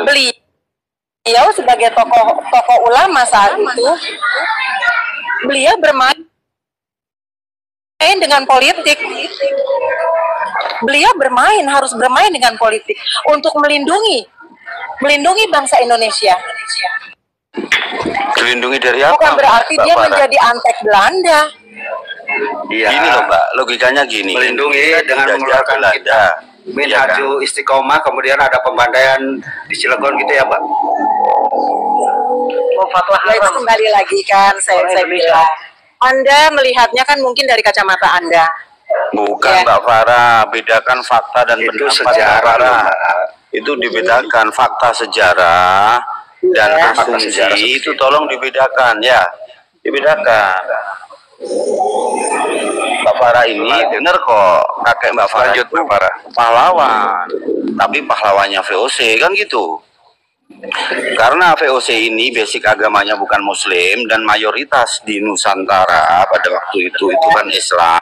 Beliau sebagai tokoh ulama saat itu, beliau bermain dengan politik. Beliau harus bermain dengan politik untuk melindungi bangsa Indonesia. Melindungi dari apa? Bukan berarti dia menjadi antek Belanda. Iya. Gini loh Mbak, logikanya gini. Melindungi dengan mengeluarkan kita Minhaju Istiqomah, kemudian ada pembantaian di Cilegon gitu ya Mbak. Itu kembali lagi kan saya bilang. Anda melihatnya kan mungkin dari kacamata Anda. Bukan ya. Mbak Farah, bedakan fakta dan itu pendapat sejarah. Itu dibedakan fakta sejarah dan asumsi itu tolong dibedakan ya. Dibedakan. Mbak Farah ini benar kok, kakek Mbak Farah itu pahlawan, tapi pahlawannya VOC kan gitu. Karena VOC ini basic agamanya bukan Muslim dan mayoritas di Nusantara pada waktu itu kan Islam.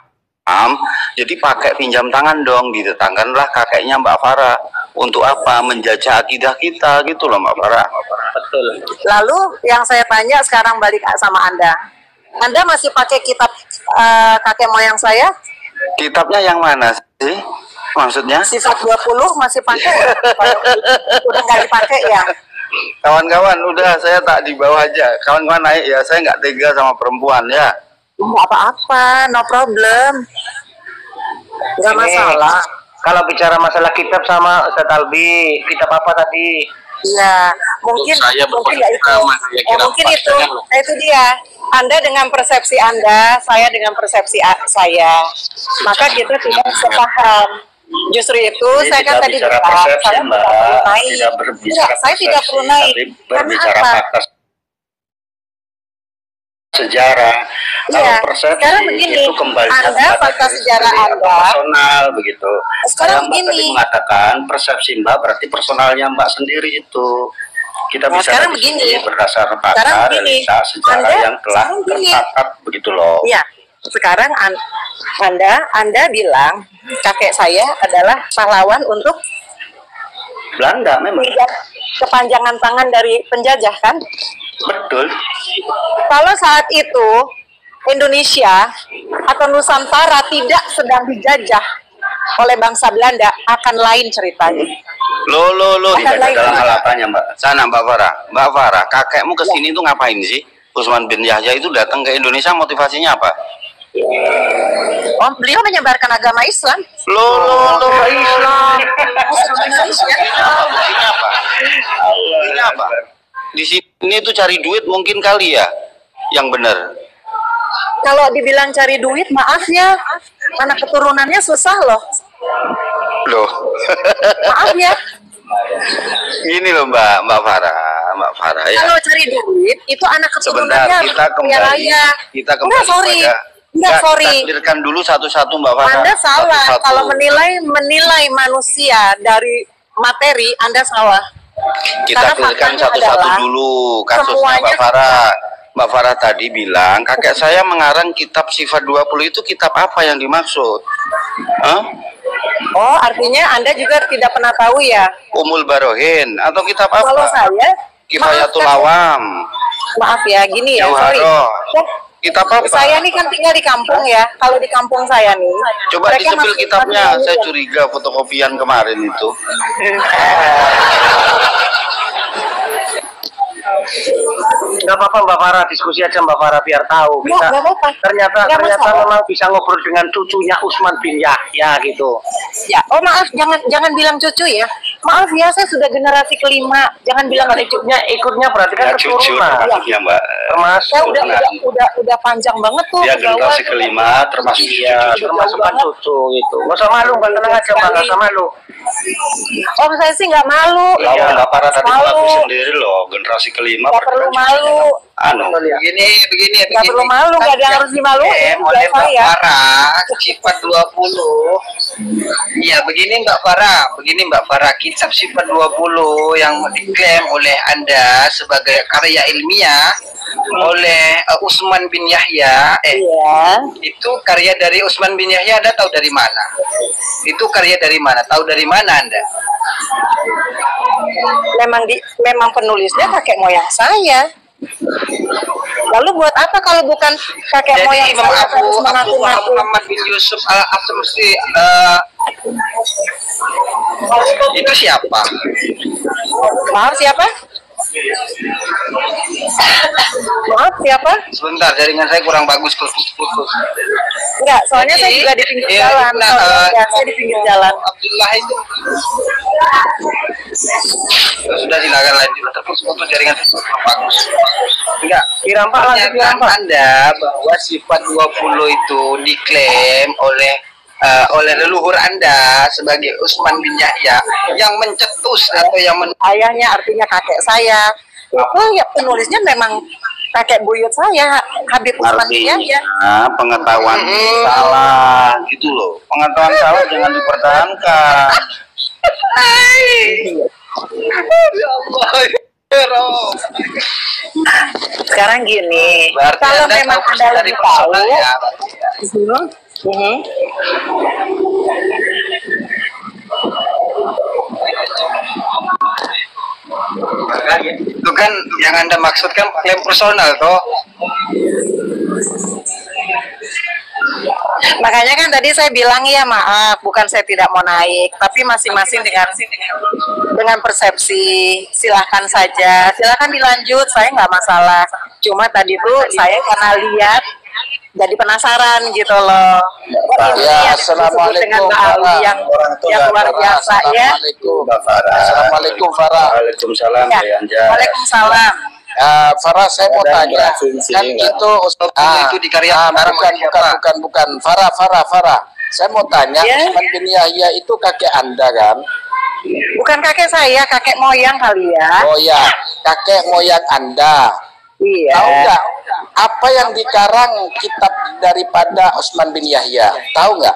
Jadi pakai pinjam tangan dong, ditetangkanlah kakeknya Mbak Farah. Untuk apa? Menjajah akidah kita gitu loh Mbak Farah. Betul. Lalu yang saya tanya sekarang balik sama Anda. Anda masih pakai kitab kakek moyang saya? Kitabnya yang mana sih? Maksudnya? Sifat 20 masih pakai? Udah nggak dipakai ya? Kawan-kawan, udah saya tak di bawah aja. Kawan-kawan naik ya, saya nggak tega sama perempuan ya. Nggak apa-apa, no problem. Nggak masalah. Kalau bicara masalah kitab sama Ustaz Albi, kitab apa tadi? Iya, mungkin ya itu. Mungkin itu dia. Anda dengan persepsi Anda, saya dengan persepsi saya. Maka kita tidak sepaham. Justru itu saya kan tadi bilang, saya tidak perlu naik. Berbicara fakta sejarah. Kalau persepsi sekarang begini, itu kembali Anda fakta sejarah Anda personal begitu. Sekarang Mbak tadi mengatakan persepsi Mbak berarti personalnya Mbak sendiri itu. Kita bisa berdasarkan fakta realita sejarah yang telah tercatat begitu loh. Iya. Sekarang Anda bilang kakek saya adalah pahlawan untuk Belanda memang. Kepanjangan tangan dari penjajah kan? Betul. Kalau saat itu Indonesia atau Nusantara tidak sedang dijajah oleh bangsa Belanda, akan lain ceritanya. Loh, tidak dalam hal apanya Mbak? Sana Mbak Farah, kakekmu kesini tuh ngapain sih? Usman bin Yahya itu datang ke Indonesia motivasinya apa? Oh, beliau menyebarkan agama Islam. Islam. Ini apa? Di sini tuh cari duit mungkin kali ya, yang benar. Kalau dibilang cari duit, maaf ya, anak keturunannya susah loh. Maaf ya. Gini loh Mbak Farah ya. Kalau cari duit itu anak keturunannya kita kembali sorry. Takdirkan dulu satu-satu Mbak Farah. Anda salah kalau menilai manusia dari materi, Anda salah. Kita clearkan satu-satu dulu kasusnya Mbak Farah. Mbak Farah tadi bilang kakek saya mengarang kitab Sifat 20 itu kitab apa yang dimaksud? Oh, artinya Anda juga tidak pernah tahu ya? Umul Barohin atau kitab apa? Kalau saya Kifayatul Awam. Maaf ya, gini ya, sorry. Kitab apa? Saya nih kan tinggal di kampung ya. Kalau di kampung saya nih. Coba disepil kitabnya. Saya curiga fotokopian kemarin itu. Nggak apa-apa Mbak Farah, diskusi aja Mbak Farah biar tahu. Kita ternyata memang bisa ngobrol dengan cucunya Usman bin Yahya gitu. Ya, oh maaf, jangan bilang cucu ya. Maaf ya, saya sudah generasi kelima. Jangan bilang cucunya, ikutnya berarti kan keturunan. Ya Mbak. Termasuk. Saya udah panjang banget tuh. Ya generasi kelima termasuk termasuk kan cucu gitu. Nggak usah malu, Mbak, tenang aja Mbak, nggak usah malu. Oh, saya sih nggak malu. Mbak Farah tadi mengaku sendiri loh, generasi kelima. Nggak perlu malu. Begini. Nggak perlu malu, nggak ada yang harus dimaluin. Oleh Mbak Farah, Sifat 20. Iya, begini Mbak Farah, kitab Sifat 20 yang diklaim oleh Anda sebagai karya ilmiah oleh Usman bin Yahya. Itu karya dari Usman bin Yahya, Anda tahu dari mana? Itu karya dari mana? Tahu dari mana Anda? memang penulisnya kakek moyang saya. Lalu buat apa kalau bukan kakek moyang Imam saya Abu harus mengaku-ngaku? Muhammad bin Yusuf al-Asmsi itu siapa? Maaf siapa? Maaf siapa? Sebentar, jaringan saya kurang bagus. Enggak, soalnya saya juga di pinggir jalan. Saya di pinggir jalan. Abdullah itu sudah silakan lanjut. Terputus jaringan kurang bagus. Enggak, pernyataan Anda bahwa sifat 20 itu diklaim oleh leluhur Anda sebagai Utsman bin Yahya yang mencetus atau yang ayahnya artinya kakek saya. Itu ya penulisnya memang kakek buyut saya, Habib Utsman bin Yahya. Pengetahuan salah gitu loh. Pengetahuan salah jangan dipertahankan. Ya Allah. Sekarang gini, Berarti kalau Anda memang tahu Anda dari lebih tahu, personal ya. Itu kan yang Anda maksudkan klaim personal toh. Makanya kan tadi saya bilang ya maaf, bukan saya tidak mau naik, tapi masing-masing dengan persepsi. Silahkan saja, silahkan dilanjut, saya nggak masalah. Cuma tadi tuh saya karena lihat jadi penasaran gitu loh. Ya, assalamualaikum yang luar biasa ya. Assalamualaikum Farah. Waalaikumsalam. Ya. Waalaikumsalam. Farah, saya mau tanya, kan itu itu di karya bukan. Farah. Saya mau tanya, Utsman bin Yahya itu kakek Anda kan? Bukan kakek saya, kakek moyang kali ya. Oh ya, kakek moyang Anda. Iya. Tahu nggak apa yang dikarang kitab daripada Utsman bin Yahya? Tahu nggak?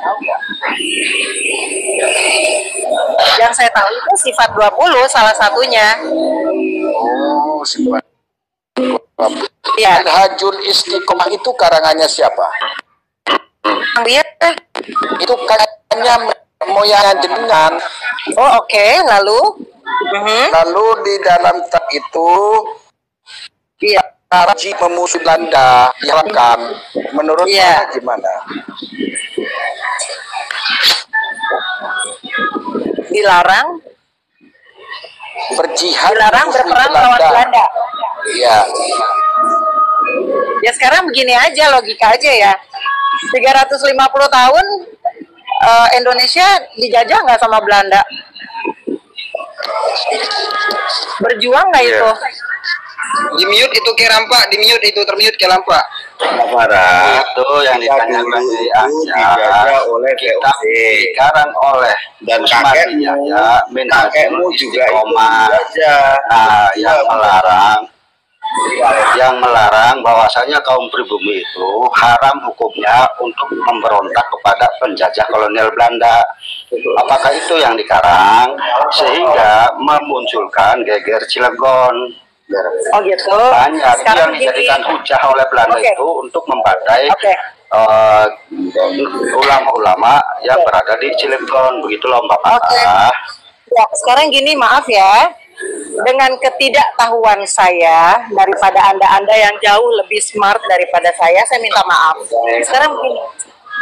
Yang saya tahu itu sifat 20 salah satunya. Oh, sifat. Iya. Manhajul Istiqomah itu karangannya siapa? Dia Itu kayaknya moyang jenengan. oh oke. Lalu Lalu di dalam tab itu iya. Karaji memusuh Belanda diharamkan. Menurut Anda gimana? Dilarang Berjihad, berperang melawan Belanda. Iya. Ya sekarang begini aja, logika aja ya. 350 tahun Indonesia dijajah nggak sama Belanda? Berjuang nggak itu? Di mute itu ke Rampak, di mute itu termute ke Rampak. Farah, itu yang ditanyakan di Anja oleh kita dikarang oleh dan kakeknya ya, kakekmu juga aja. Nah, yang melarang bahwasanya kaum pribumi itu haram hukumnya untuk memberontak kepada penjajah kolonial Belanda. Apakah itu yang dikarang sehingga memunculkan geger Cilegon? Oh gitu. Banyak sekarang yang dijadikan hujah oleh Belanda itu untuk membadai ulama-ulama yang berada di Cilegon, begitu loh Mbak Farah. Ya, sekarang gini, maaf ya, dengan ketidaktahuan saya daripada anda yang jauh lebih smart daripada saya minta maaf. Sekarang begini,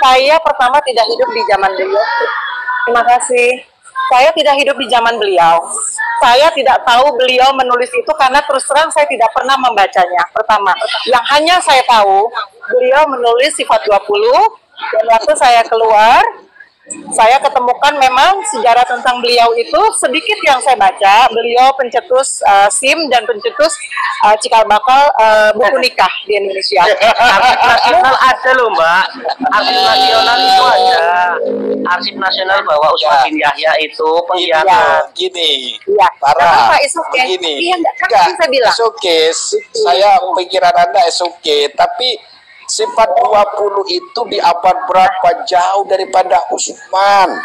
saya pertama tidak hidup di zaman beliau. Terima kasih. Saya tidak hidup di zaman beliau. Saya tidak tahu beliau menulis itu karena terus terang saya tidak pernah membacanya. Pertama, yang hanya saya tahu beliau menulis sifat 20 dan waktu saya keluar saya ketemukan memang sejarah tentang beliau itu sedikit yang saya baca. Beliau pencetus SIM dan pencetus cikal bakal buku nikah di Indonesia. Arsip nasional ada loh Mbak. Arsip nasional itu ada. Arsip nasional bahwa Utsman bin Yahya itu pengkhianat. Gini, Iya. Farah, Apa is okay? gini. Iya, kan saya bilang. Saya pikiran Anda tapi sifat 20 itu di abad berapa jauh daripada Utsman.